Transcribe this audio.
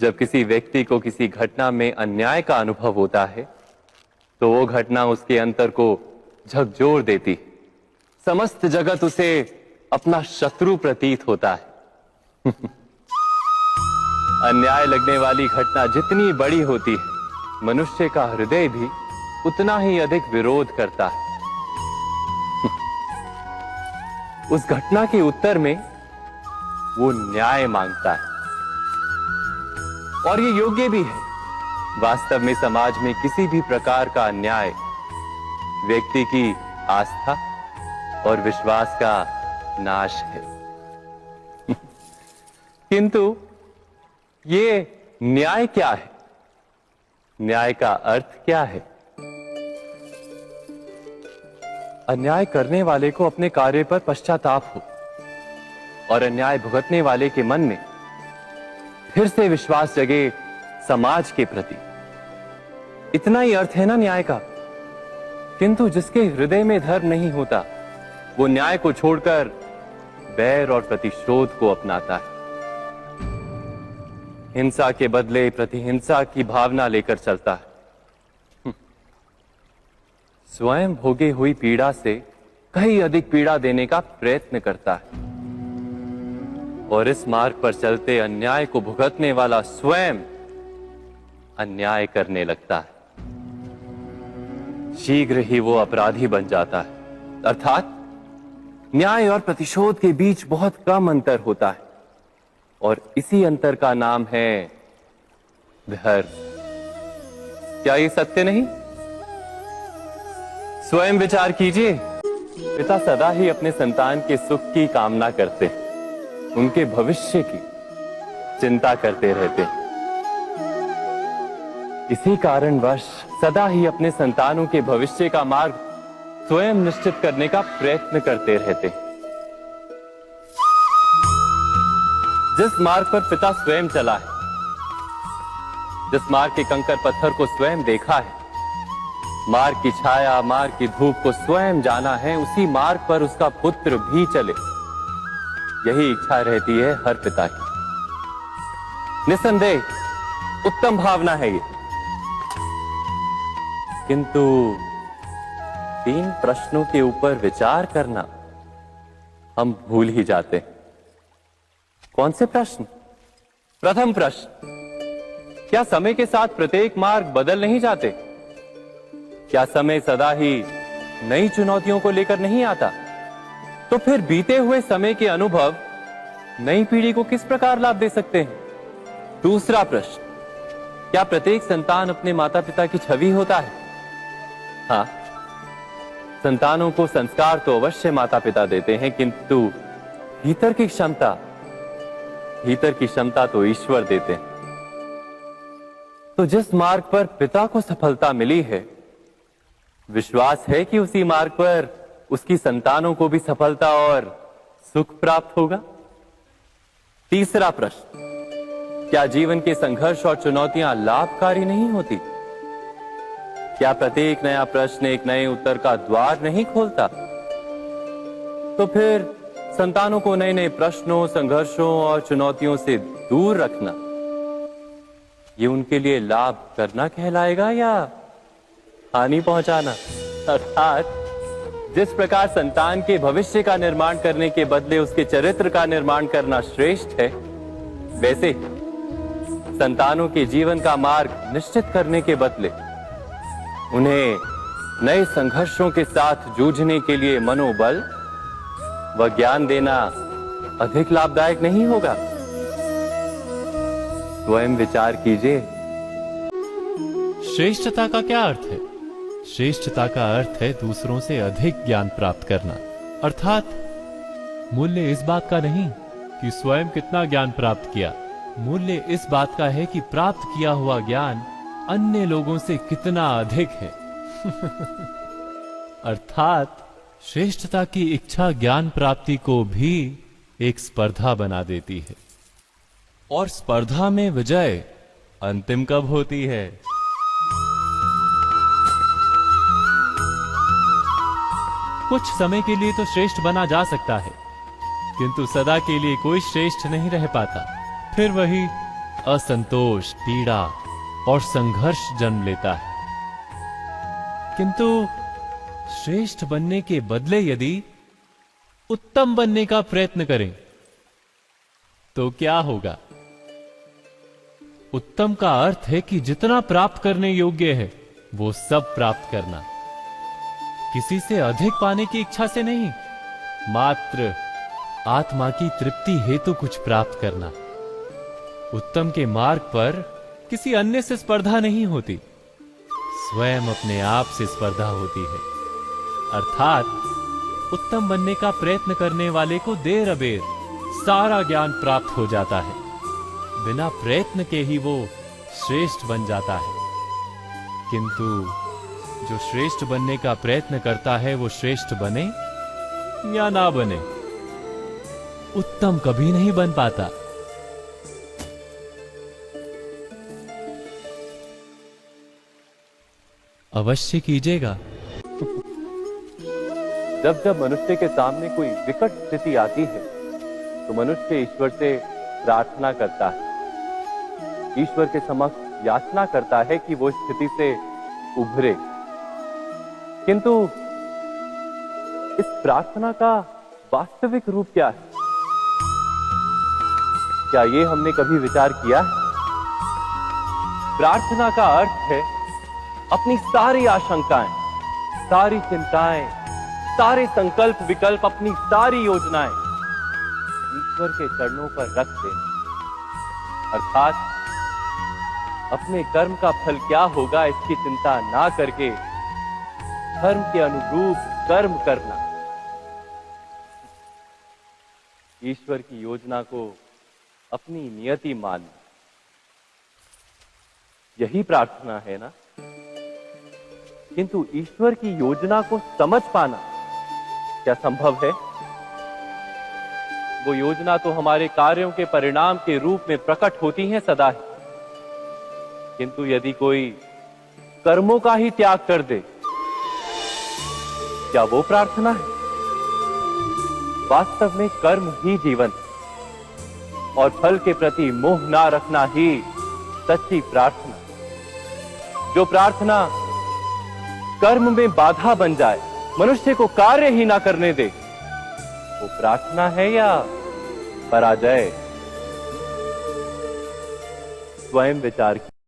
जब किसी व्यक्ति को किसी घटना में अन्याय का अनुभव होता है तो वो घटना उसके अंतर को झकझोर देती है। समस्त जगत उसे अपना शत्रु प्रतीत होता है। अन्याय लगने वाली घटना जितनी बड़ी होती है, मनुष्य का हृदय भी उतना ही अधिक विरोध करता है। उस घटना के उत्तर में वो न्याय मांगता है, और ये योग्य भी है। वास्तव में समाज में किसी भी प्रकार का अन्याय व्यक्ति की आस्था और विश्वास का नाश है। किंतु ये न्याय क्या है? न्याय का अर्थ क्या है? अन्याय करने वाले को अपने कार्य पर पश्चाताप हो और अन्याय भुगतने वाले के मन में फिर से विश्वास जगे समाज के प्रति। इतना ही अर्थ है ना न्याय का। किंतु जिसके हृदय में धर्म नहीं होता, वो न्याय को छोड़कर बैर और प्रतिशोध को अपनाता है। हिंसा के बदले प्रतिहिंसा की भावना लेकर चलता है। स्वयं भोगे हुई पीड़ा से कहीं अधिक पीड़ा देने का प्रयत्न करता है, और इस मार्ग पर चलते अन्याय को भुगतने वाला स्वयं अन्याय करने लगता है। शीघ्र ही वो अपराधी बन जाता है। अर्थात न्याय और प्रतिशोध के बीच बहुत कम अंतर होता है, और इसी अंतर का नाम है धर्म। क्या ये सत्य नहीं? स्वयं विचार कीजिए। पिता सदा ही अपने संतान के सुख की कामना करते हैं, उनके भविष्य की चिंता करते रहते हैं। इसी कारणवश सदा ही अपने संतानों के भविष्य का मार्ग स्वयं निश्चित करने का प्रयत्न करते रहते हैं। जिस मार्ग पर पिता स्वयं चला है, जिस मार्ग के कंकर पत्थर को स्वयं देखा है, मार्ग की छाया, मार्ग की धूप को स्वयं जाना है, उसी मार्ग पर उसका पुत्र भी चले, यही इच्छा रहती है हर पिता की। निसंदेह उत्तम भावना है ये। किंतु 3 प्रश्नों के ऊपर विचार करना हम भूल ही जाते हैं। कौन से प्रश्न? प्रथम प्रश्न, क्या समय के साथ प्रत्येक मार्ग बदल नहीं जाते? क्या समय सदा ही नई चुनौतियों को लेकर नहीं आता? तो फिर बीते हुए समय के अनुभव नई पीढ़ी को किस प्रकार लाभ दे सकते हैं? दूसरा प्रश्न, क्या प्रत्येक संतान अपने माता पिता की छवि होता है? हाँ, संतानों को संस्कार तो अवश्य माता पिता देते हैं, किंतु भीतर की क्षमता तो ईश्वर देते हैं। तो जिस मार्ग पर पिता को सफलता मिली है, विश्वास है कि उसी मार्ग पर उसकी संतानों को भी सफलता और सुख प्राप्त होगा। तीसरा प्रश्न, क्या जीवन के संघर्ष और चुनौतियां लाभकारी नहीं होती? क्या प्रत्येक नया प्रश्न एक नए उत्तर का द्वार नहीं खोलता? तो फिर संतानों को नए नए प्रश्नों, संघर्षों और चुनौतियों से दूर रखना, ये उनके लिए लाभ करना कहलाएगा या हानि पहुंचाना? अर्थात जिस प्रकार संतान के भविष्य का निर्माण करने के बदले उसके चरित्र का निर्माण करना श्रेष्ठ है, वैसे संतानों के जीवन का मार्ग निश्चित करने के बदले उन्हें नए संघर्षों के साथ जूझने के लिए मनोबल व ज्ञान देना अधिक लाभदायक नहीं होगा? स्वयं विचार कीजिए। श्रेष्ठता का क्या अर्थ है? श्रेष्ठता का अर्थ है दूसरों से अधिक ज्ञान प्राप्त करना। अर्थात मूल्य इस बात का नहीं कि स्वयं कितना ज्ञान प्राप्त किया, मूल्य इस बात का है कि प्राप्त किया हुआ ज्ञान अन्य लोगों से कितना अधिक है। अर्थात श्रेष्ठता की इच्छा ज्ञान प्राप्ति को भी एक स्पर्धा बना देती है, और स्पर्धा में विजय अंतिम कब होती है? कुछ समय के लिए तो श्रेष्ठ बना जा सकता है, किंतु सदा के लिए कोई श्रेष्ठ नहीं रह पाता। फिर वही असंतोष, पीड़ा और संघर्ष जन्म लेता है। किंतु श्रेष्ठ बनने के बदले यदि उत्तम बनने का प्रयत्न करें तो क्या होगा? उत्तम का अर्थ है कि जितना प्राप्त करने योग्य है वो सब प्राप्त करना, किसी से अधिक पाने की इच्छा से नहीं, मात्र आत्मा की तृप्ति हेतु कुछ प्राप्त करना। उत्तम के मार्ग पर किसी अन्य से स्पर्धा नहीं होती, स्वयं अपने आप से स्पर्धा होती है। अर्थात उत्तम बनने का प्रयत्न करने वाले को देर अबेर सारा ज्ञान प्राप्त हो जाता है, बिना प्रयत्न के ही वो श्रेष्ठ बन जाता है। किंतु जो श्रेष्ठ बनने का प्रयत्न करता है वो श्रेष्ठ बने या ना बने, उत्तम कभी नहीं बन पाता। अवश्य कीजिएगा। जब जब मनुष्य के सामने कोई विकट स्थिति आती है तो मनुष्य ईश्वर से प्रार्थना करता है, ईश्वर के समक्ष याचना करता है कि वो स्थिति से उभरे। किंतु इस प्रार्थना का वास्तविक रूप क्या है? क्या ये हमने कभी विचार किया है? प्रार्थना का अर्थ है अपनी सारी आशंकाएं, सारी चिंताएं, सारे संकल्प विकल्प, अपनी सारी योजनाएं ईश्वर के चरणों पर रख देना। अर्थात अपने कर्म का फल क्या होगा इसकी चिंता ना करके धर्म के अनुरूप कर्म करना, ईश्वर की योजना को अपनी नियति मानना, यही प्रार्थना है ना। किंतु ईश्वर की योजना को समझ पाना क्या संभव है? वो योजना तो हमारे कार्यों के परिणाम के रूप में प्रकट होती है सदा ही, किंतु यदि कोई कर्मों का ही त्याग कर दे, क्या वो प्रार्थना है? वास्तव में कर्म ही जीवन है और फल के प्रति मोह ना रखना ही सच्ची प्रार्थना। जो प्रार्थना कर्म में बाधा बन जाए, मनुष्य को कार्य ही ना करने दे, वो प्रार्थना है या पराजय? स्वयं विचार की।